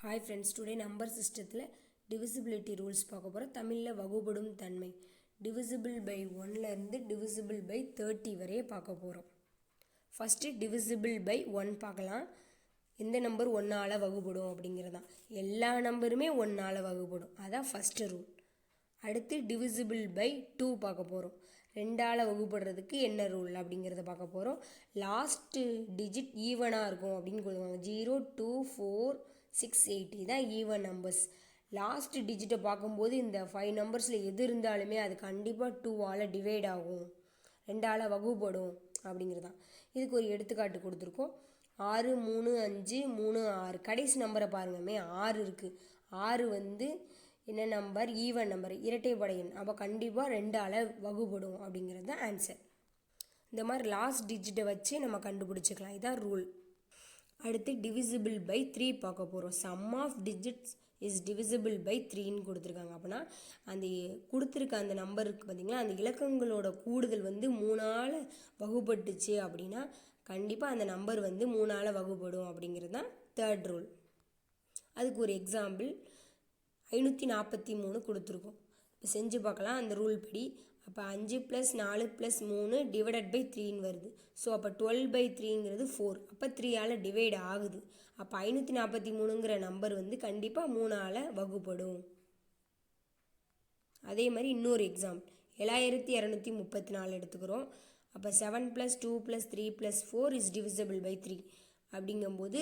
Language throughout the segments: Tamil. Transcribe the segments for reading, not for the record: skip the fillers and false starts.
Hi friends, today number system divisibility rules பார்க்க போறோம். தமிழ்ல வகுபடும் தன்மை. Divisible by 1ல இருந்து divisible by 30 வரை பார்க்க போறோம். First divisible by 1 பார்க்கலாம். எந்த நம்பர் 1 ஆல வகுபடும் அப்படிங்கறதா. எல்லா நம்பருமே 1 ஆல வகுபடும். அதான் first rule. அடுத்து divisible by 2 பார்க்க போறோம். 2 ஆல வகுபடுறதுக்கு என்ன ரூல் அப்படிங்கறத பார்க்க போறோம். லாஸ்ட் டிஜிட் ஈவனா இருக்கும் அப்படினு சொல்லுவாங்க. 0 2 4 6 8 இதான் ஈவன் நம்பர்ஸ். லாஸ்ட் டிஜிட்டை பார்க்கும்போது இந்த 5 நம்பர்ஸில் எது இருந்தாலுமே அது கண்டிப்பாக 2 ஆல் டிவைட் ஆகும், 2 ஆல் வகுப்படும் அப்படிங்கிறதான். இதுக்கு ஒரு எடுத்துக்காட்டு கொடுத்துருக்கோம். 6 3 5 3 6 கடைசி நம்பரை பாருங்கமே 6 இருக்குது. 6 வந்து என்ன நம்பர்? ஈவன் நம்பர், இரட்டைப்படை எண். அப்போ கண்டிப்பாக 2 ஆல் வகுப்படும் அப்படிங்கிறது தான் ஆன்சர். இந்த மாதிரி லாஸ்ட் டிஜிட்டை வச்சு நம்ம கண்டுபிடிச்சிக்கலாம். இதான் ரூல். அடுத்து divisible by 3 பார்க்க போகிறோம். sum of digits is divisible by 3ன்னு கொடுத்துருக்காங்க. அப்படின்னா அந்த கொடுத்துருக்க அந்த நம்பருக்கு பார்த்தீங்களா, அந்த இலக்கங்களோட கூடுதல் வந்து 3ஆல் வகுப்பட்டுச்சு அப்படின்னா கண்டிப்பாக அந்த நம்பர் வந்து 3ஆல் வகுப்படும் அப்படிங்கிறது தான் தேர்ட் ரூல். அதுக்கு ஒரு எக்ஸாம்பிள் 543 கொடுத்துருக்கோம். இப்போ செஞ்சு பார்க்கலாம் அந்த ரூல் படி. அப்போ 5 + 4 + 3 டிவைடட் பை 3ன்னு வருது. ஸோ அப்போ 12/3ங்கிறது 4. அப்போ 3 ஆல் டிவைட் ஆகுது. அப்போ 543ங்கிற நம்பர் வந்து கண்டிப்பாக 3 ஆல் வகுப்படும். அதே மாதிரி இன்னொரு எக்ஸாம்பிள் 7234 எடுத்துக்கிறோம். அப்போ 7 + 2 + 3 + 4 இஸ் டிவிசிபிள் பை 3 அப்படிங்கும்போது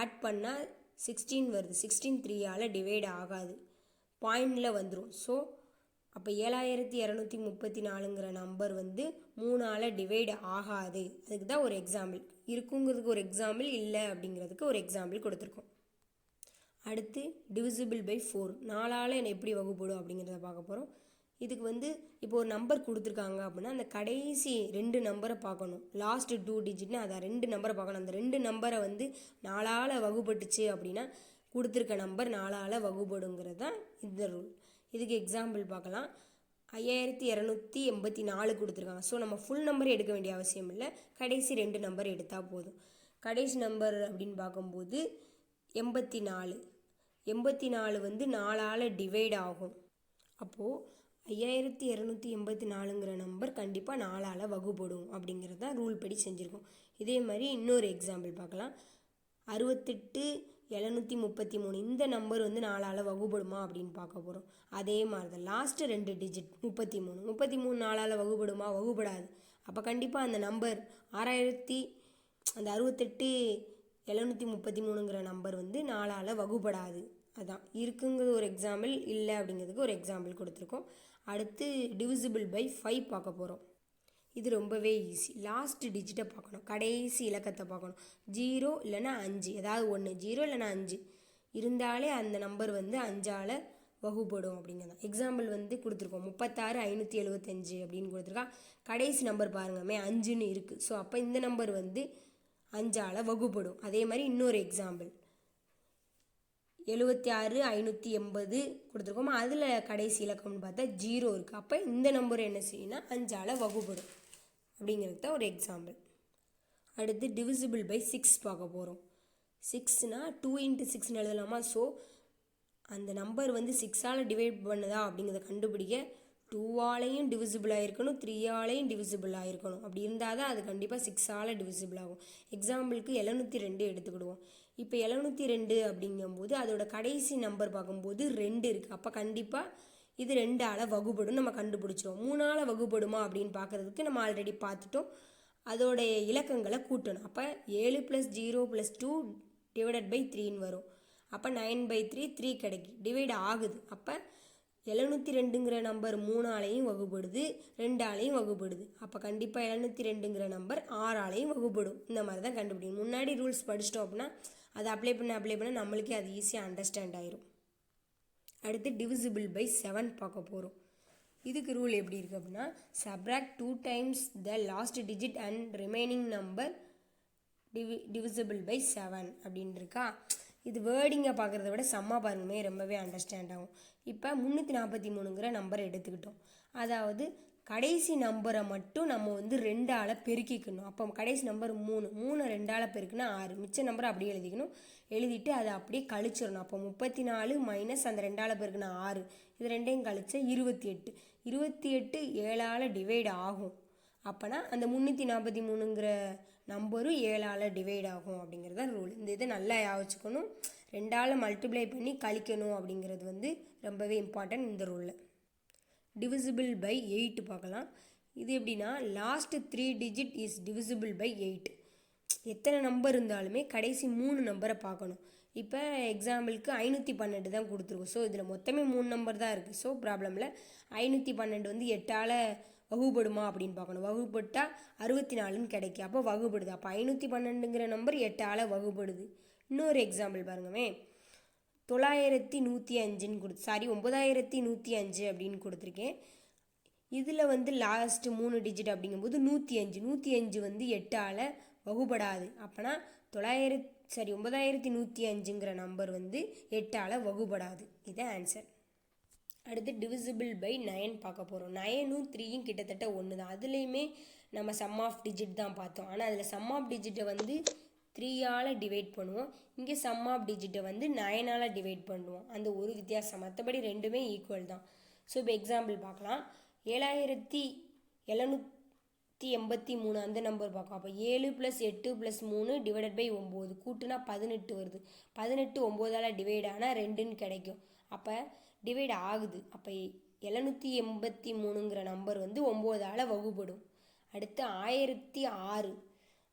ஆட் பண்ணால் 16 வருது. 16 3 ஆல் டிவைட் ஆகாது, பாயிண்டில் வந்துடும். ஸோ அப்போ 7234ங்கிற நம்பர் வந்து 3 ஆல் டிவைட் ஆகாது. அதுக்கு தான் ஒரு எக்ஸாம்பிள். இருக்குங்கிறதுக்கு ஒரு எக்ஸாம்பிள், இல்லை அப்படிங்கிறதுக்கு ஒரு எக்ஸாம்பிள் கொடுத்துருக்கோம். அடுத்து divisible by 4 4 ஆல் எப்படி வகுப்படும் அப்படிங்கிறத பார்க்க போகிறோம். இதுக்கு வந்து இப்போ ஒரு நம்பர் கொடுத்துருக்காங்க அப்படின்னா அந்த கடைசி 2 நம்பரை பார்க்கணும். லாஸ்ட் 2 டிஜிட்னு அதை 2 நம்பரை பார்க்கணும். அந்த 2 நம்பரை வந்து 4 ஆல் வகுப்பட்டுச்சு அப்படின்னா கொடுத்துருக்க நம்பர் 4 ஆல் வகுப்படுங்கிறது தான் இந்த ரூல். இதுக்கு எக்ஸாம்பிள் பார்க்கலாம். 5284 கொடுத்துருக்காங்க. ஸோ நம்ம ஃபுல் நம்பர் எடுக்க வேண்டிய அவசியம் இல்லை, கடைசி 2 நம்பர் எடுத்தால் போதும். கடைசி நம்பர் அப்படின்னு பார்க்கும்போது 84. 84 வந்து 4 ஆல் டிவைட் ஆகும். அப்போது 5284ங்கிற நம்பர் கண்டிப்பாக 4 ஆல் வகுப்படும் அப்படிங்கிறது தான் ரூல் படி செஞ்சுருக்கோம். இதே மாதிரி இன்னொரு எக்ஸாம்பிள் பார்க்கலாம். 68 733 இந்த நம்பர் வந்து 4 ஆல் வகுப்படுமா அப்படின்னு பார்க்க போகிறோம். அதே மாதிரி தான் லாஸ்ட்டு 2 டிஜிட் 33 4 ஆல் வகுப்படுமா? வகுப்படாது. அப்போ கண்டிப்பாக அந்த நம்பர் 68 733ங்கிற நம்பர் வந்து 4 ஆல் வகுப்படாது. அதான் இருக்குங்கிறது ஒரு எக்ஸாம்பிள், இல்லை அப்படிங்கிறதுக்கு ஒரு எக்ஸாம்பிள் கொடுத்துருக்கோம். அடுத்து divisible by 5 பார்க்க போகிறோம். இது ரொம்பவே ஈஸி. லாஸ்ட் டிஜிட்டை பார்க்கணும், கடைசி இலக்கத்தை பார்க்கணும். 0 இல்லைன்னா 5, ஏதாவது 1, 0 இல்லைன்னா 5 இருந்தாலே அந்த நம்பர் வந்து 5 ஆல் வகுப்படும் அப்படிங்கிறதான். எக்ஸாம்பிள் வந்து கொடுத்துருக்கோம். 36 575 அப்படின்னு கொடுத்துருக்கா. கடைசி நம்பர் பாருங்கமே 5ன்னு இருக்குது. ஸோ அப்போ இந்த நம்பர் வந்து 5 ஆல் வகுப்படும். அதே மாதிரி இன்னொரு எக்ஸாம்பிள் 76 580 கொடுத்துருக்கோம். அதில் கடைசி இலக்கம்னு பார்த்தா 0 இருக்குது. அப்போ இந்த நம்பர் என்ன செய்யணும்னா 5 ஆல் வகுப்படும் அப்படிங்கிறது தான் ஒரு எக்ஸாம்பிள். அடுத்து divisible by 6 பார்க்க போகிறோம். 6னா 2 × 6ன்னு எழுதலாமா? ஸோ அந்த நம்பர் வந்து 6 ஆல் டிவைட் பண்ணுதா அப்படிங்கிறத கண்டுபிடிக்க 2 ஆலையும் டிவிசிபிள் ஆகிருக்கணும், 3 ஆலையும் டிவிசிபிள் ஆகிருக்கணும். அப்படி இருந்தால் தான் அது கண்டிப்பாக 6 ஆல் டிவிசிபிள் ஆகும். எக்ஸாம்பிளுக்கு 702 எடுத்துக்கிடுவோம். இப்போ 702 அப்படிங்கும்போது அதோட கடைசி நம்பர் பார்க்கும்போது 2 இருக்குது. அப்போ கண்டிப்பாக இது 2 ஆல் வகுப்படும் நம்ம கண்டுபிடிச்சிடும். 3 ஆல் வகுப்படுமா அப்படின்னு பார்க்குறதுக்கு நம்ம ஆல்ரெடி பார்த்துட்டோம். அதோடைய இலக்கங்களை கூட்டணும். அப்போ 7 + 0 + 2 டிவைடட் பை 3ன்னு வரும். அப்போ 9/3 3 கிடைக்கும், டிவைட் ஆகுது. அப்போ 702ங்கிற நம்பர் 3 ஆலையும் வகுப்படுது, 2 ஆலையும் வகுப்படுது. அப்போ கண்டிப்பாக 702ங்கிற நம்பர் 6 ஆலையும் வகுப்படும். இந்த மாதிரி தான் கண்டுபிடிக்கும். முன்னாடி ரூல்ஸ் படிச்சிட்டோம் அப்படின்னா அதை அப்ளை பண்ண நம்மளுக்கே அது ஈஸியாக அண்டர்ஸ்டாண்ட் ஆயிரும். அடுத்து divisible by 7 பார்க்க போகிறோம். இதுக்கு ரூல் எப்படி இருக்குது அப்படின்னா subtract 2 times the last digit and remaining number divisible by 7 அப்படின்னு இருக்கா. இது வேர்டிங்கை பார்க்குறத விட சம்மா பாருங்கமே ரொம்பவே அண்டர்ஸ்டாண்ட் ஆகும். இப்போ 343ங்கிற நம்பரை எடுத்துக்கிட்டோம். அதாவது கடைசி நம்பரை மட்டும் நம்ம வந்து 2ஆல் பெருக்கிக்கணும். அப்போ கடைசி நம்பர் 3, 3 2ஆல் பெருக்குனா 6, மிச்ச நம்பரை அப்படியே எழுதிக்கணும். எழுதிட்டு அதை அப்படியே கழிச்சிடணும். அப்போ 34 மைனஸ் அந்த 2ஆல் பெருக்குனா 6, இது ரெண்டையும் கழிச்சா 28. 28 7ஆல் டிவைட் ஆகும். அப்போனா அந்த 343ங்கிற நம்பரும் 7ஆல் டிவைட் ஆகும் அப்படிங்கிறத ரூல். இந்த இதை நல்லா யோசிச்சுக்கணும். 2ஆல் மல்டிப்ளை பண்ணி கழிக்கணும் அப்படிங்கிறது வந்து ரொம்பவே இம்பார்ட்டன்ட் இந்த ரூலில். டிவிசிபிள் பை 8 பார்க்கலாம். இது எப்படின்னா last 3 digit is divisible by 8. எத்தனை நம்பர் இருந்தாலுமே கடைசி 3 நம்பரை பார்க்கணும். இப்போ எக்ஸாம்பிளுக்கு 512 தான் கொடுத்துருக்கோம். ஸோ இதில் மொத்தமே 3 நம்பர் தான் இருக்குது. ஸோ ப்ராப்ளமில் 512 வந்து 8ஆல் வகுப்படுமா அப்படின்னு பார்க்கணும். வகுப்பட்டால் 64ன்னு கிடைக்கும். அப்போ வகுப்படுது. அப்போ 512ங்கிற நம்பர் 8ஆல் வகுப்படுது. இன்னொரு எக்ஸாம்பிள் பாருங்கமே, 9105ன்னு 9105 அப்படின்னு கொடுத்துருக்கேன். இதில் வந்து லாஸ்ட்டு 3 டிஜிட் அப்படிங்கும்போது 105 வந்து 8ஆல் வகுப்படாது. அப்போனா 9105ங்கிற நம்பர் வந்து 8ஆல் வகுப்படாது. இதான் ஆன்சர். அடுத்து டிவிசிபிள் பை 9 பார்க்க போகிறோம். 9ம் 3யும் கிட்டத்தட்ட ஒன்று தான். அதுலேயுமே நம்ம சம் ஆஃப் டிஜிட் தான் பார்த்தோம். ஆனால் அதில் சம் ஆஃப் டிஜிட்டை வந்து 3ஆல் டிவைட் பண்ணுவோம். இங்கே சம் ஆஃப் டிஜிட்டை வந்து 9ஆல் டிவைட் பண்ணுவோம். அந்த ஒரு வித்தியாசம், மற்றபடி ரெண்டுமே ஈக்குவல் தான். ஸோ இப்போ எக்ஸாம்பிள் பார்க்கலாம். 7783 அந்த நம்பர் பார்க்கலாம். அப்போ 7 + 8 + 3 டிவைடட் பை 9 கூட்டுனா 18 வருது. 18 9ஆல் டிவைட் ஆனால் 2ன்னு கிடைக்கும். அப்போ டிவைட் ஆகுது. அப்போ 783ங்கிற நம்பர் வந்து 9ஆல் வகுப்படும். அடுத்து 1006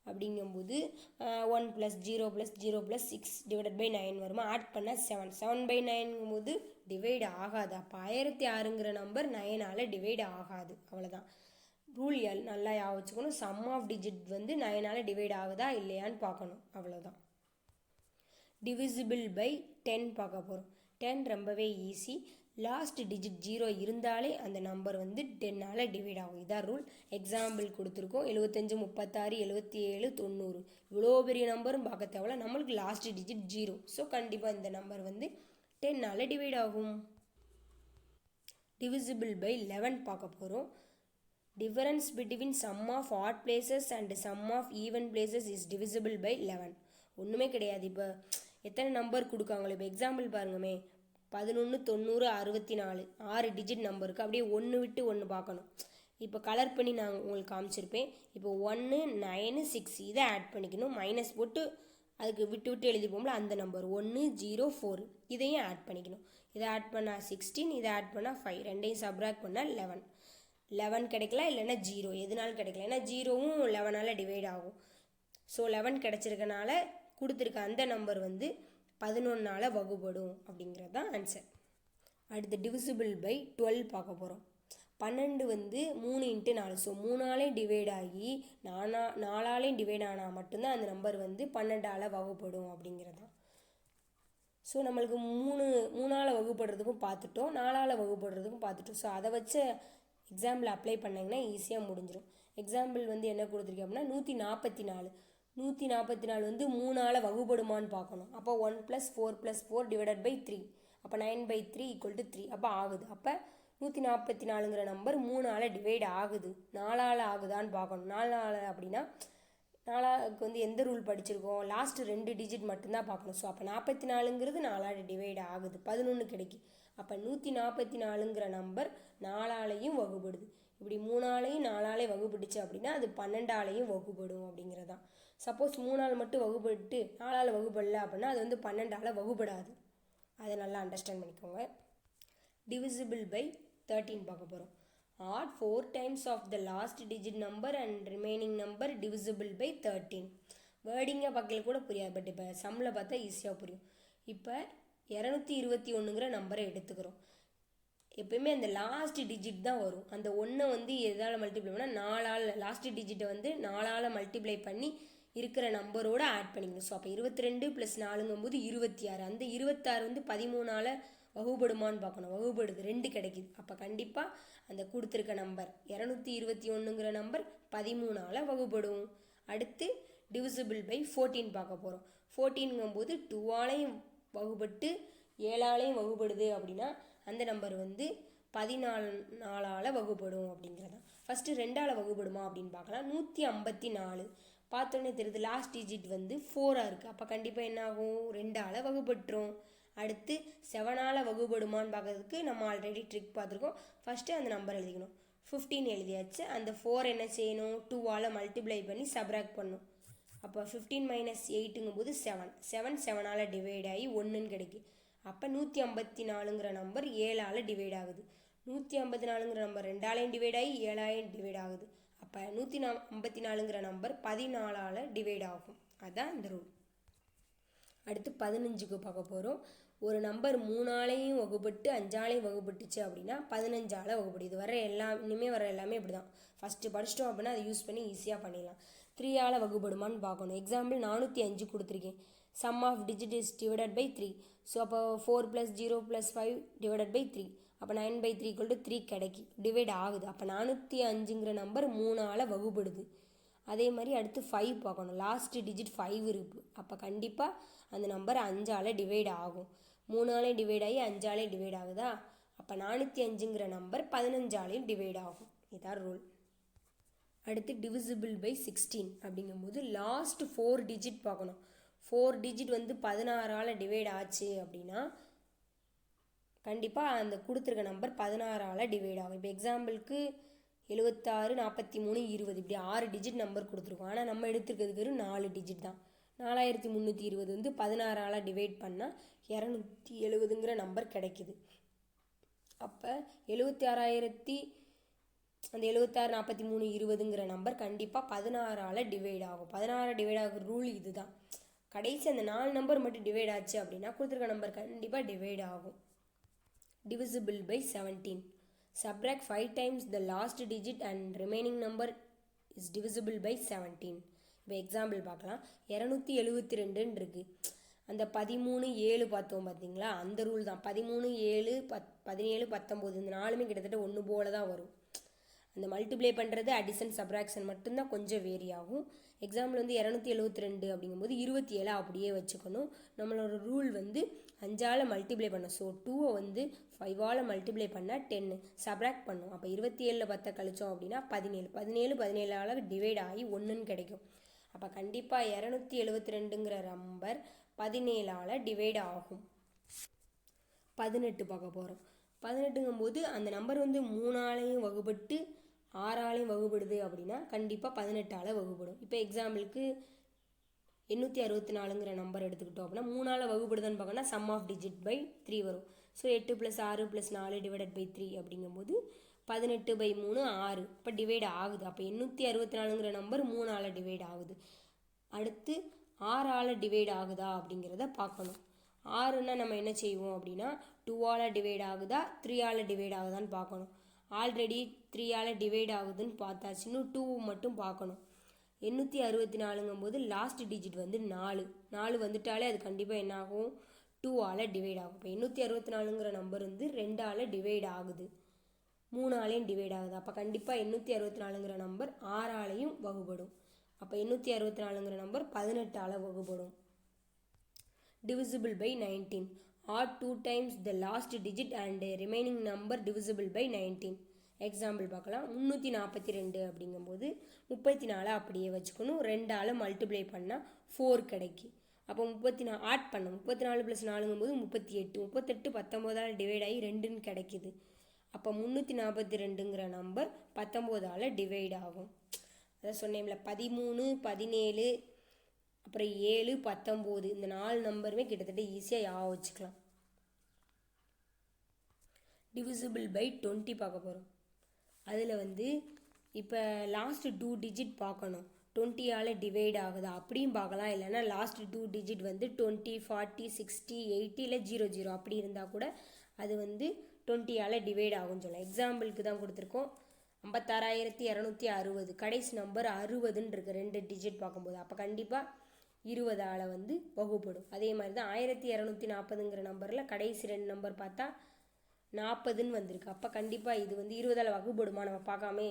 அப்படிங்கும்போது 1 + 0 + 0 + 6 டிவைடட் பை 9 வருமா. ஆட் பண்ணால் 7, 7/9ங்கும்போது டிவைட் ஆகாது. அப்போ 1006ங்கிற நம்பர் 9ஆல் டிவைட் ஆகாது. அவ்வளோதான் ரூல். நல்லா யோசிச்சுக்கணும். சம் ஆஃப் டிஜிட் வந்து 9ஆல் டிவைட் ஆகுதா இல்லையான்னு பார்க்கணும். அவ்வளோதான். டிவிசிபிள் பை 10 பார்க்க போகிறோம். 10 ரொம்பவே ஈஸி. லாஸ்ட் டிஜிட் 0 இருந்தாலே அந்த நம்பர் வந்து 10ஆல் டிவைட் ஆகும். இதான் ரூல். எக்ஸாம்பிள் கொடுத்துருக்கோம். 75 36 77 90. இவ்வளோ பெரிய நம்பரும் பார்க்க தேவையில்ல. நம்மளுக்கு லாஸ்ட் டிஜிட் 0. ஸோ கண்டிப்பாக இந்த நம்பர் வந்து 10ஆல் டிவைட் ஆகும். டிவிசிபிள் பை 11 பார்க்க போகிறோம். Difference between sum of odd places and sum of even places is divisible by 11. ஒன்றுமே கிடையாது. இப்போ எத்தனை நம்பர் கொடுக்காங்களோ, இப்போ எக்ஸாம்பிள் பாருங்கமே, 11 90 64 6 டிஜிட் நம்பருக்கு அப்படியே 1 விட்டு 1 பார்க்கணும். இப்போ கலர் பண்ணி நான் உங்களுக்கு காமிச்சிருப்பேன். இப்போ 1 9 6 இதை ஆட் பண்ணிக்கணும். மைனஸ் போட்டு அதுக்கு விட்டு விட்டு எழுதிப்போம்ல, அந்த நம்பர் 1 0 4 இதையும் ஆட் பண்ணிக்கணும். இதை ஆட் பண்ணால் 16, இதை ஆட் பண்ணால் 5, ரெண்டையும் சப்ராக்ட் பண்ணால் 11. 11 கிடைக்கல, இல்லைன்னா 0 எதுனாலும் கிடைக்கல. ஏன்னா 0வும் 11ஆல் டிவைட் ஆகும். ஸோ 11 கிடச்சிருக்கனால கொடுத்துருக்க அந்த நம்பர் வந்து 11ஆல் வகுப்படும் அப்படிங்கிறது தான் ஆன்சர். அடுத்து டிவிசிபிள் பை 12 பார்க்க போகிறோம். 12 வந்து 3 × 4. ஸோ 3ஆலையும் டிவைட் ஆகி 4ஆலையும் டிவைட் ஆனால் மட்டும்தான் அந்த நம்பர் வந்து 12ஆல் வகுப்படும் அப்படிங்கிறது தான். ஸோ நம்மளுக்கு 3ஆல் வகுப்படுறதுக்கும் பார்த்துட்டோம், 4ஆல் வகுப்படுறதுக்கும் பார்த்துட்டோம். ஸோ அதை வச்சு எக்ஸாம்பிள் அப்ளை பண்ணிங்கன்னா ஈஸியாக முடிஞ்சிடும். எக்ஸாம்பிள் வந்து என்ன கொடுத்துருக்கேன் அப்படின்னா 144 வந்து 3ஆல் வகுப்படுமான்னு பார்க்கணும். அப்போ 1 + 4 + 4 டிவைடட் பை 3. அப்போ 9/3 = 3. அப்போ ஆகுது. அப்போ 144ங்கிற நம்பர் 3ஆல் டிவைட் ஆகுது. 4ஆல் ஆகுதான்னு பார்க்கணும். 4ஆல் அப்படின்னா 4க்கு வந்து எந்த ரூல் படிச்சிருக்கோம், லாஸ்ட் 2 டிஜிட் மட்டும்தான் பார்க்கணும். ஸோ அப்போ 44ங்கிறது 4ஆல் டிவைட் ஆகுது, 11 கிடைக்கும். அப்போ 144ங்கிற நம்பர் 4ஆலையும் வகுப்படுது. இப்படி 3ஆலையும் 4ஆலையும் வகுப்பட்டுச்சு அப்படின்னா அது 12ஆலையும் வகுப்படும் அப்படிங்கிறதான். சப்போஸ் 3ஆல் மட்டும் வகுப்பட்டு 4ஆல் வகுப்படல அப்படின்னா அது வந்து 12ஆல் வகுப்படாது. அதை நல்லா அண்டர்ஸ்டாண்ட் பண்ணிக்கோங்க. டிவிசிபிள் பை 13 பார்க்க போகிறோம். Add 4 times of the last digit number and remaining number divisible by 13. வேர்டிங்காக பார்க்கல கூட புரியாது, பட் இப்போ சம்மில் பார்த்தா ஈஸியாக புரியும். இப்போ 221ங்கிற நம்பரை எடுத்துக்கிறோம். எப்பயுமே அந்த லாஸ்ட் டிஜிட் தான் வரும். அந்த 1 வந்து எதால் மல்டிப்ளை பண்ணால் 4ஆல், லாஸ்ட் டிஜிட்டை வந்து 4ஆல் மல்டிப்ளை பண்ணி இருக்கிற நம்பரோடு ஆட் பண்ணிக்கணும். ஸோ அப்போ 22 + 4ங்கும்போது 26. அந்த 26 வந்து 13ஆல் வகுப்படுமான்னு பார்க்கணும். வகுப்படுது, 2 கிடைக்குது. அப்போ கண்டிப்பாக அந்த கொடுத்துருக்க நம்பர் 221ங்கிற நம்பர் 13ஆல் வகுப்படும். அடுத்து டிவிசிபிள் பை 14 பார்க்க போகிறோம். 14ங்கும்போது 2ஆலையும் வகுப்பட்டு 7ஆலையும் வகுப்படுது அப்படின்னா அந்த நம்பர் வந்து 14ஆல் வகுப்படும் அப்படிங்கிறது தான். ஃபஸ்ட்டு 2ஆல் வகுப்படுமா அப்படின்னு பார்க்கலாம். 154 பார்த்தோன்னே தெரியுது லாஸ்ட் டிஜிட் வந்து 4ஆக இருக்குது. அப்போ கண்டிப்பாக என்ன ஆகும், 2ஆல் வகுப்பட்டுரும். அடுத்து 7ஆல் வகுப்படுமான்னு பார்க்கறதுக்கு நம்ம ஆல்ரெடி ட்ரிக் பார்த்துருக்கோம். ஃபஸ்ட்டு அந்த நம்பர் எழுதிக்கணும். 15 எழுதியாச்சு. அந்த 4 என்ன செய்யணும், 2ஆல் மல்டிப்ளை பண்ணி சப்ராக்ட் பண்ணணும். அப்போ 15 - 8ங்கும் போது 7 7ஆல் டிவைட் ஆகி 1ன்னு கிடைக்கும். அப்போ 154ங்கிற நம்பர் 7ஆல் டிவைட் ஆகுது. 154ங்கிற நம்பர் 2ஆலையும் டிவைட் ஆகி 7ஆலையும் டிவைட் ஆகுது. அப்போ 154ங்கிற நம்பர் 14ஆல் டிவைட் ஆகும். அதுதான் இந்த ரூல். அடுத்து 15க்கு பார்க்க போகிறோம். ஒரு நம்பர் 3ஆலையும் வகுப்பட்டு 5ஆலையும் வகுப்பட்டுச்சு அப்படின்னா 15ஆல் வகுப்படும். இது வர இனிமேல் வர எல்லாமே இப்படி தான். ஃபஸ்ட்டு படிச்சிட்டோம் அப்படின்னா அதை யூஸ் பண்ணி ஈஸியாக பண்ணிடலாம். 3ஆல் வகுப்படுமான்னு பார்க்கணும். எக்ஸாம்பிள் 405 கொடுத்துருக்கேன். Sum of digit is divided by 3. So அப்போ 4 + 0 + 5 டிவைடட் பை 3. அப்போ 9/3 = 3 கிடைக்கி டிவைட் ஆகுது. அப்போ 405ங்கிற நம்பர் 3ஆல் வகுப்படுது. அதே மாதிரி அடுத்து 5 பார்க்கணும். லாஸ்ட் டிஜிட் 5 இருக்குது. அப்போ கண்டிப்பாக அந்த நம்பர் 5ஆல் டிவைட் ஆகும். 3ஆலையும் டிவைட் ஆகி 5ஆலையும் டிவைட் ஆகுதா. அப்போ 405ங்கிற நம்பர் 15ஆலையும் டிவைட் ஆகும். இதான் ரூல். அடுத்து டிவிசிபிள் பை 16 அப்படிங்கும்போது லாஸ்ட் 4 டிஜிட் பார்க்கணும். 4 டிஜிட் வந்து 16ஆல் டிவைட் ஆச்சு அப்படின்னா கண்டிப்பாக அந்த கொடுத்துருக்க நம்பர் 16ஆல் டிவைட் ஆகும். இப்போ எக்ஸாம்பிளுக்கு 76 43 20 இப்படி 6 டிஜிட் நம்பர் கொடுத்துருக்கோம். ஆனால் நம்ம எடுத்துருக்கிறதுக்கு 4 டிஜிட் தான். 4320 வந்து 16ஆல் டிவைட் பண்ணால் 270ங்கிற நம்பர் கிடைக்குது. அப்போ 76 43 20ங்கிற நம்பர் கண்டிப்பாக 16ஆல் டிவைட் ஆகும். 16 டிவைட் ஆகிற ரூல் இது தான். கடைசி அந்த 4 நம்பர் மட்டும் டிவைட் ஆச்சு அப்படின்னா கொடுத்துருக்க நம்பர் கண்டிப்பாக டிவைட் ஆகும். Divisible by 17. Subtract 5 times the last digit and remaining number is divisible by 17. இப்போ எக்ஸாம்பிள் பார்க்கலாம். 272 இருக்குது. அந்த 13 7 பார்த்தோம் பார்த்தீங்களா, அந்த ரூல் தான். 13 7 17 19 இந்த நாலுமே கிட்டத்தட்ட ஒன்று போல தான் வரும். அந்த மல்டிப்ளை பண்ணுறது அடிஷன் சப்ராக்ஷன் மட்டும்தான் கொஞ்சம் வேரி ஆகும். எக்ஸாம்பிள் வந்து 272 அப்படிங்கும்போது 27 அப்படியே வச்சுக்கணும். நம்மளோட ரூல் வந்து 5ஆல் மல்டிப்ளை பண்ணோம். ஸோ 2 வந்து 5ஆல் மல்டிப்ளை பண்ணால் 10 சப்ராக்ட் பண்ணும். அப்போ 27 10 கழிச்சோம் அப்படின்னா 17 17ஆல் டிவைட் ஆகி 1ன்னு கிடைக்கும். அப்போ கண்டிப்பாக 272ங்கிற நம்பர் 17ஆல் டிவைட் ஆகும். 18 பார்க்க போகிறோம். 18ங்கும்போது அந்த நம்பர் வந்து 3ஆலையும் வகுப்பட்டு 6ஆலையும் வகுப்படுது அப்படின்னா கண்டிப்பாக 18ஆல் வகுப்படும். இப்போ எக்ஸாம்பிளுக்கு 864ங்கிற நம்பர் எடுத்துக்கிட்டோம் அப்படின்னா 3ஆல் வகுப்படுதுன்னு பார்க்கணும்னா சம் ஆஃப் டிஜிட் பை 3 வரும். ஸோ 8 + 6 + 4 டிவைடட் பை 3 அப்படிங்கும்போது 18/3 6. இப்போ டிவைட் ஆகுது. அப்போ 864ங்கிற நம்பர் 3ஆல் டிவைட் ஆகுது. அடுத்து 6ஆல் டிவைட் ஆகுதா அப்படிங்கிறத பார்க்கணும். 6ன்னா நம்ம என்ன செய்வோம் அப்படின்னா 2ஆல் டிவைட் ஆகுதா 3ஆல் டிவைட் ஆகுதான்னு பார்க்கணும். ஆல்ரெடி 3ஆல் டிவைட் ஆகுதுன்னு பார்த்தாச்சு. இன்னும் 2 மட்டும் பார்க்கணும். 864ங்கும்போது லாஸ்ட் டிஜிட் வந்து 4 வந்துட்டாலே அது கண்டிப்பாக என்ன ஆகும், 2ஆல் டிவைட் ஆகும். இப்போ 864ங்கிற நம்பர் வந்து 2ஆல் டிவைட் ஆகுது, 3ஆலையும் டிவைட் ஆகுது. அப்போ கண்டிப்பாக 864ங்கிற நம்பர் 6ஆலையும் வகுப்படும். அப்போ 864ங்கிற number 18ஆல் வகுப்படும். Divisible by 19. Add 2 times the last digit and remaining number divisible by 19. Example பார்க்கலாம். 342 அப்படிங்கும்போது 34 அப்படியே வச்சுக்கணும். 2ஆல் மல்டிப்ளை பண்ணால் 4 கிடைக்கி. அப்போ 34 ஆட் பண்ணணும். 34 + 4ங்கும்போது 38. 38 19ஆல் டிவைட் ஆகி 2ன்னு கிடைக்கிது. அப்போ 342ங்கிற நம்பர் 19ஆல் டிவைட் ஆகும். அதான் சொன்னேன்ல 13 17 அப்புறம் 7 19 இந்த 4 நம்பருமே கிட்டத்தட்ட ஈஸியாக ஞாபகம் வச்சுக்கலாம். டிவிசிபிள் பை 20 பார்க்க போகிறோம். அதில் வந்து இப்போ லாஸ்ட் 2 டிஜிட் பார்க்கணும். 20ஆல் டிவைட் ஆகுதா அப்படியும் பார்க்கலாம். இல்லைன்னா லாஸ்ட் 2 டிஜிட் வந்து 20 40 60 80 இல்லை 00 அப்படி இருந்தால் கூட அது வந்து 20ஆல் டிவைட் ஆகும்னு சொல்லலாம். எக்ஸாம்பிளுக்கு தான் கொடுத்துருக்கோம். 56,260 கடைசி நம்பர் 60ன்னு இருக்குது 2 டிஜிட் பார்க்கும்போது. அப்போ கண்டிப்பாக 20ஆல் வந்து வகுப்படும். அதே மாதிரி தான் 1240ங்கிற நம்பரில் கடைசி 2 நம்பர் பார்த்தா 40ன்னு வந்திருக்கு. அப்போ கண்டிப்பாக இது வந்து 20ஆல் வகுப்படுமா நம்ம பார்க்காமே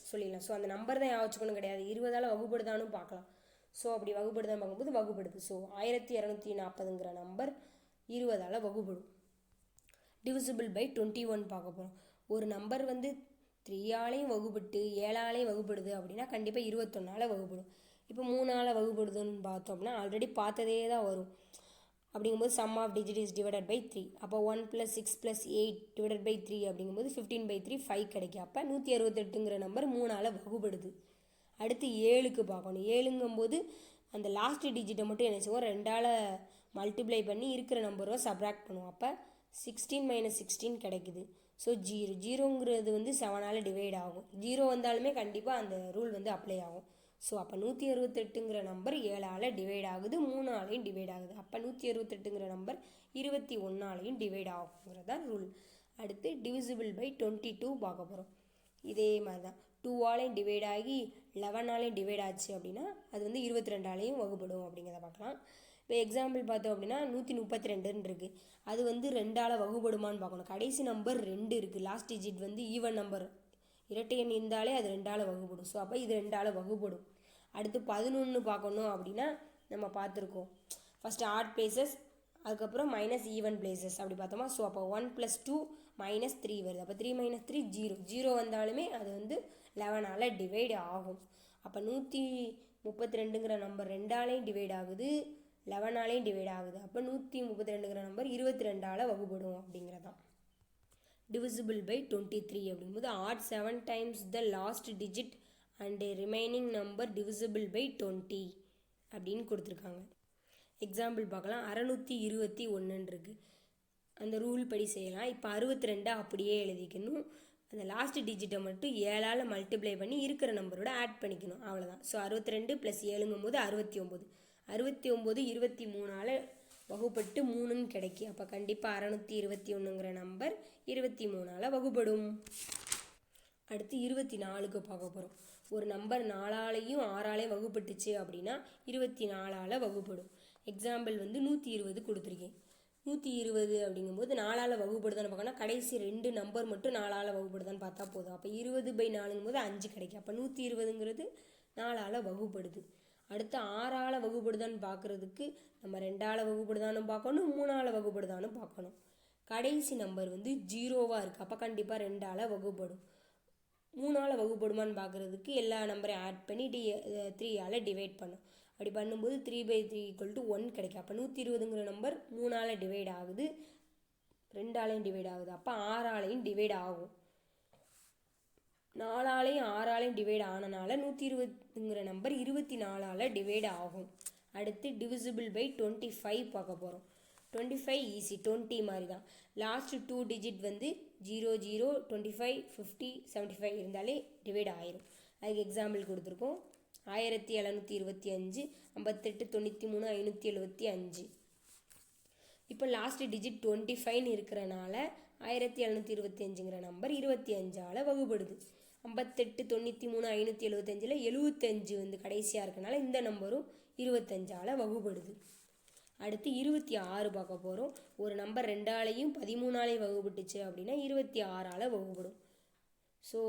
சொல்லிடலாம். ஸோ அந்த நம்பர் தான் யோசிச்சுக்கணும் கிடையாது, 20ஆல் வகுப்படுதான்னு பார்க்கலாம். ஸோ அப்படி வகுப்படுதான்னு பார்க்கும்போது வகுப்படுது. ஸோ 1240ங்கிற நம்பர் 20ஆல் வகுப்படும். டிவிசிபிள் பை 21 பார்க்க போகிறோம். ஒரு நம்பர் வந்து 3ஆலையும் வகுப்பட்டு 7ஆலையும் வகுப்படுது அப்படின்னா கண்டிப்பாக 21ஆல் வகுப்படும். இப்போ 3ஆல் வகுப்படுதுன்னு பார்த்தோம்னா ஆல்ரெடி பார்த்ததே தான் வரும். அப்படிங்கும்போது sum of digit is divided by 3. அப்போ 1 + 6 + 8 டிவைடட் பை 3 அப்படிங்கும்போது 15/3 5 கிடைக்கும். அப்போ 168ங்கிற நம்பர் 3ஆல் வகுப்படுது. அடுத்து 7க்கு பார்க்கணும். 7ங்கும்போது அந்த லாஸ்ட் டிஜிட்டை மட்டும் என்ன செய்வோம், 2ஆல் மல்டிப்ளை பண்ணி இருக்கிற நம்பரை சப்ராக்ட் பண்ணுவோம். அப்போ 16 - 16 கிடைக்குது. ஸோ 0ங்கிறது வந்து 7ஆல் டிவைட் ஆகும். 0 வந்தாலுமே கண்டிப்பாக அந்த ரூல் வந்து அப்ளை ஆகும். ஸோ அப்போ 168ங்கிற நம்பர் 7ஆல் டிவைட் ஆகுது, 3ஆலையும் டிவைட் ஆகுது. அப்போ 168ங்கிற நம்பர் 21ஆலையும் டிவைட் ஆகுங்கிறது தான் ரூல். அடுத்து டிவிசிபிள் பை 22 பார்க்க போகிறோம். இதே மாதிரி தான் 2ஆலையும் டிவைட் ஆகி 11ஆலையும் டிவைட் ஆச்சு அப்படின்னா அது வந்து 22ஆலையும் வகுப்படும் அப்படிங்கிறத பார்க்கலாம். இப்போ எக்ஸாம்பிள் பார்த்தோம் அப்படின்னா 132 இருக்குது. அது வந்து 2ஆல் வகுப்படுமான்னு பார்க்கணும். கடைசி நம்பர் 2 இருக்குது. லாஸ்ட் டிஜிட் வந்து ஈவன் நம்பர், இரட்டை எண் இருந்தாலே அது 2ஆல் வகுப்படும். ஸோ அப்போ இது 2ஆல் வகுப்படும். அடுத்து 11 பார்க்கணும் அப்படின்னா நம்ம பார்த்துருக்கோம். ஃபஸ்ட்டு ஆட் பிளேசஸ், அதுக்கப்புறம் மைனஸ் ஈவன் பிளேசஸ் அப்படி பார்த்தோமா. ஸோ அப்போ 1 + 2 - 3 வருது. அப்போ 3 - 3 0. 0 வந்தாலுமே அது வந்து 11ஆல் டிவைட் ஆகும். அப்போ 132ங்கிற நம்பர் 2ஆலையும் டிவைட் ஆகுது, 11ஆலையும் டிவைட் ஆகுது. அப்போ 132ங்கிற நம்பர் 22ஆல் வகுப்படும் அப்படிங்கிறதான். டிவிசிபிள் பை 23 அப்படிங்கும்போது add 7 times the last digit and a remaining number divisible by 20 அப்படின்னு கொடுத்துருக்காங்க. எக்ஸாம்பிள் பார்க்கலாம். 621 இருக்குது. அந்த ரூல் படி செய்யலாம். இப்போ 62 அப்படியே எழுதிக்கணும். அந்த லாஸ்ட் டிஜிட்டை மட்டும் 7ஆல் மல்டிப்ளை பண்ணி இருக்கிற நம்பரோட ஆட் பண்ணிக்கணும், அவ்வளோதான். ஸோ 62 + 7ங்கும்போது 69. 69 23ஆல் வகுப்பட்டு 3ன்னு கிடைக்கும். அப்போ கண்டிப்பாக 621ங்கிற நம்பர் 23ஆல் வகுப்படும். அடுத்து 24க்கு பார்க்க போகிறோம். ஒரு நம்பர் 4ஆலையும் 6ஆலையும் வகுப்பட்டுச்சு அப்படின்னா 24ஆல் வகுப்படும். எக்ஸாம்பிள் வந்து 120 கொடுத்துருக்கேன். 120 அப்படிங்கும்போது 4ஆல் வகுப்படுதான்னு பார்க்கணும். கடைசி 2 நம்பர் மட்டும் 4ஆல் வகுப்படுதான்னு பார்த்தா போதும். அப்போ 20/4ங்கும்போது 5 கிடைக்கும். அப்போ 120ங்கிறது 4ஆல் வகுப்படுது. அடுத்து 6ஆல் வகுப்படுதான்னு பார்க்குறதுக்கு நம்ம 2ஆல் வகுப்படுதான்னு பார்க்கணும், 3ஆல் வகுப்படுதான்னு பார்க்கணும். கடைசி நம்பர் வந்து 0வாக இருக்குது. அப்போ கண்டிப்பாக 2ஆல் வகுப்படும். 3ஆல் வகுப்படுமான்னு பார்க்குறதுக்கு எல்லா நம்பரையும் ஆட் பண்ணி 3ஆல் டிவைட் பண்ணும். அப்படி பண்ணும்போது 3/3 = 1 கிடைக்கும். அப்போ 120ங்கிற நம்பர் 3ஆல் டிவைட் ஆகுது, 2ஆலையும் டிவைட் ஆகுது. அப்போ 6ஆலையும் டிவைட் ஆகும். 4ஆலையும் 6ஆலையும் டிவைட் ஆனனால 120ங்கிற நம்பர் 24ஆல் டிவைட் ஆகும். அடுத்து டிவிசிபிள் பை 25 பார்க்க போகிறோம். 25 ஈஸி, 20 மாதிரி தான். லாஸ்ட் 2 டிஜிட் வந்து 0 0 25 50 75 இருந்தாலே டிவைட் ஆயிரும். அதுக்கு எக்ஸாம்பிள் கொடுத்துருக்கோம். 1725 58 93 575. இப்போ லாஸ்ட் டிஜிட் 25ன்னு இருக்கிறனால 1725ங்கிற நம்பர் 25ஆல் வகுப்படுது. 58 93 575ல் 75 வந்து கடைசியாக இருக்கனால இந்த நம்பரும் 25ஆல் வகுப்படுது. அடுத்து 26 பார்க்க போகிறோம். ஒரு நம்பர் 2ஆலையும் 13ஆலையும் வகுப்பட்டுச்சு அப்படின்னா 26ஆல் வகுப்படும். ஸோ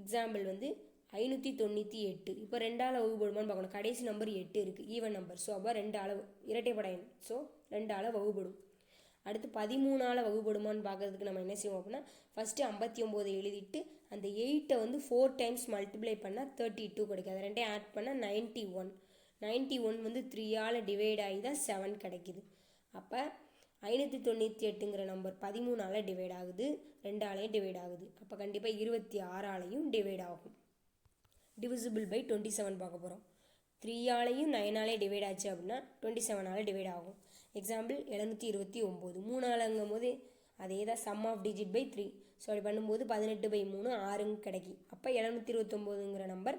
எக்ஸாம்பிள் வந்து 598. இப்போ 2ஆல் வகுப்படுமான்னு பார்க்கணும். கடைசி நம்பர் 8 இருக்குது, ஈவன் நம்பர். ஸோ அப்போ 2ஆல் இரட்டைப்படை எண், ஸோ 2ஆல் வகுப்படும். அடுத்து 13ஆல் வகுப்படுமான்னு பார்க்குறதுக்கு நம்ம என்ன செய்வோம் அப்படின்னா ஃபஸ்ட்டு 59 எழுதிட்டு அந்த 8ஐ வந்து 4 times மல்டிப்ளை பண்ணால் 32 கிடைக்கும். அதை ரெண்டையும் ஆட் பண்ணால் 91. 91 வந்து 3ஆல் டிவைட் ஆகி தான் 7 கிடைக்குது. அப்போ 598ங்கிற நம்பர் 13ஆல் டிவைட் ஆகுது, 2ஆலையும் டிவைட் ஆகுது. அப்போ கண்டிப்பாக 26ஆலையும் டிவைட் ஆகும். டிவிசிபிள் பை 27 பார்க்க போகிறோம். 3ஆலையும் 9ஆலையும் டிவைட் ஆச்சு அப்படின்னா 27ஆல் டிவைட் ஆகும். எக்ஸாம்பிள் 729. 3ஆலங்கும் போது அதே தான் sum of digit by 3. So அப்படி பண்ணும்போது 18/3 6ங்க கிடைக்கும். அப்போ 729ங்கிற நம்பர்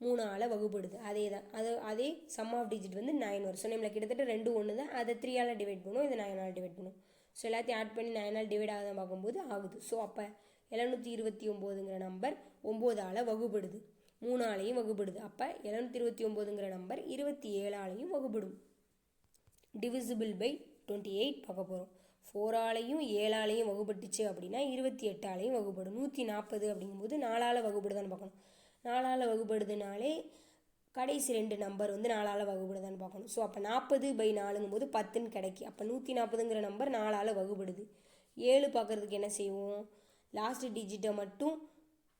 3ஆல் வகுப்படுது. அதே தான், அதே சம் ஆஃப் டிஜிட் வந்து 9 வரும். ஸோ நம்மள கிட்டத்தட்ட 2 ஒன்று தான். அதை 3ஆல் டிவைட் பண்ணுவோம், இதை 9ஆல் டிவைட் பண்ணுவோம். ஸோ எல்லாத்தையும் ஆட் பண்ணி 9ஆல் டிவைட் ஆகாத பார்க்கும்போது ஆகுது. ஸோ அப்போ 729ங்கிற நம்பர் 9ஆல் வகுப்படுது, 3ஆலையும் வகுப்படுது. அப்போ 729ங்கிற நம்பர் 27ஆலையும் வகுப்படும். டிவிசிபிள் பை 28 பார்க்க போகிறோம். 4ஆலையும் 7ஆலையும் வகுப்பட்டுச்சு அப்படின்னா 28ஆலையும் வகுப்படும். 140 அப்படிங்கும்போது 4ஆல் வகுப்படுதான்னு பார்க்கணும். 4ஆல் வகுப்படுதுனாலே கடைசி 2 நம்பர் வந்து 4ஆல் வகுப்படுதான்னு பார்க்கணும். ஸோ அப்போ 40/4ங்கும்போது 10ன்னு கிடைக்கும். அப்போ 140ங்கிற நம்பர் 4ஆல் வகுப்படுது. 7 பார்க்குறதுக்கு என்ன செய்வோம், லாஸ்ட் டிஜிட்டை மட்டும்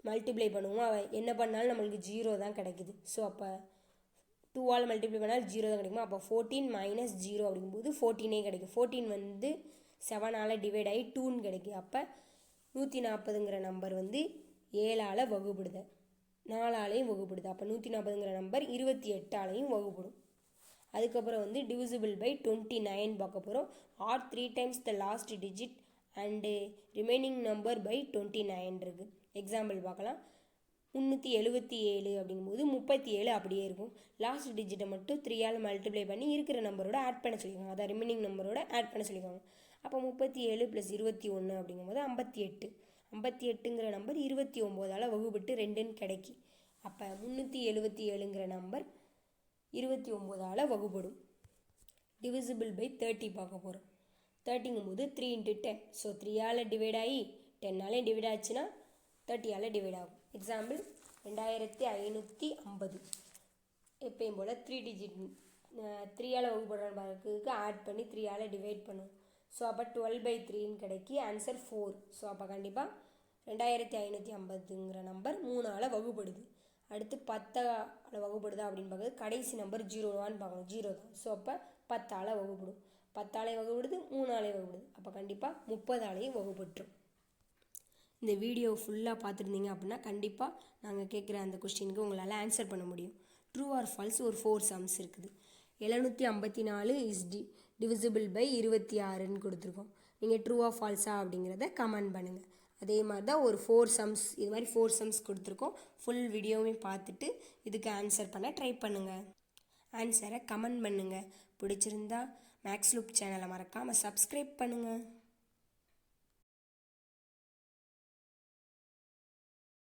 மல்டிப்ளை பண்ணுவோம். என்ன பண்ணாலும் நம்மளுக்கு 0 தான் கிடைக்குது. ஸோ அப்போ 2ஆல் மல்டிப்ளை பண்ணால் 0 தான் கிடைக்குமா? அப்போ 14 - 0 அப்படிங்கும்போது 14 கிடைக்கும். 14 வந்து 7ஆல் டிவைட் ஆகி 2ன்னு கிடைக்கும். அப்போ 140ங்கிற நம்பர் வந்து 7ஆல் வகுப்படுது, 4ஆலையும் வகுப்படுது. அப்போ 140ங்கிற நம்பர் 28ஆலையும் வகுப்படும். அதுக்கப்புறம் வந்து டிவிசிபிள் பை 29 பார்க்க போகிறோம். Or 3 times the last digit and remaining number by 29 இருக்குது. எக்ஸாம்பிள் பார்க்கலாம். 377 அப்படிங்கும்போது 37 அப்படியே இருக்கும். லாஸ்ட் டிஜிட்டை மட்டும் 3ஆல் மல்டிப்ளை பண்ணி இருக்கிற நம்பரோட ஆட் பண்ண சொல்லியிருக்காங்க. அதான் ரிமைனிங் நம்பரோட ஆட் பண்ண சொல்லியிருக்காங்க. அப்போ 37 + 21 அப்படிங்கும்போது 58. 58ங்கிற நம்பர் 29ஆல் வகுப்பட்டு 2ன்னு கிடைக்கி. அப்போ 377ங்கிற நம்பர் 29ஆல் வகுப்படும். டிவிசிபிள் பை 30 பார்க்க போகிறோம். 30ங்கும்போது 3 × 10. ஸோ 3ஆல் டிவைட் ஆகி 10ஆலையும் டிவைட் ஆச்சுன்னா 30ஆல் டிவைட் ஆகும். எக்ஸாம்பிள் 2550. எப்பயும் போல் 3 டிஜிட் 3ஆல் வகுப்படுறான்னு பார்க்கறதுக்கு ஆட் பண்ணி 3ஆல் டிவைட் பண்ணும். ஸோ அப்போ 12/3ன்னு கிடைக்கி. ஆன்சர் 4. ஸோ அப்போ கண்டிப்பாக 2550ங்கிற நம்பர் 3ஆல் வகுப்படுது. அடுத்து 10ஆல் வகுப்படுதா அப்படின்னு பார்க்குறது கடைசி நம்பர் 0வான்னு பார்க்கணும். 0 தான். ஸோ அப்போ 10ஆல் வகுப்படும். 10ஆலையும் வகுப்படுது, 3ஆலையும் வகுப்படுது. அப்போ கண்டிப்பாக 30ஆலையும் வகுப்பட்டுரும். இந்த வீடியோ ஃபுல்லாக பார்த்துருந்தீங்க அப்படின்னா கண்டிப்பாக நாங்கள் கேட்குற அந்த கொஸ்டினுக்கு உங்களால் ஆன்சர் பண்ண முடியும். ட்ரூ ஆர் ஃபால்ஸ் ஒரு 4 சம்ஸ் இருக்குது. 754 இஸ் டிவிசிபிள் பை 26ன்னு கொடுத்துருக்கோம். நீங்கள் ட்ரூவா ஃபால்ஸா அப்படிங்கிறத கமெண்ட் பண்ணுங்கள். அதே மாதிரி தான் ஒரு 4 சம்ஸ், இது மாதிரி 4 சம்ஸ் கொடுத்துருக்கோம். ஃபுல் வீடியோவையும் பார்த்துட்டு இதுக்கு ஆன்சர் பண்ண ட்ரை பண்ணுங்கள். ஆன்சரை கமெண்ட் பண்ணுங்கள். பிடிச்சிருந்தா மேக்ஸ் லூப் சேனலை மறக்காமல் சப்ஸ்கிரைப் பண்ணுங்கள்.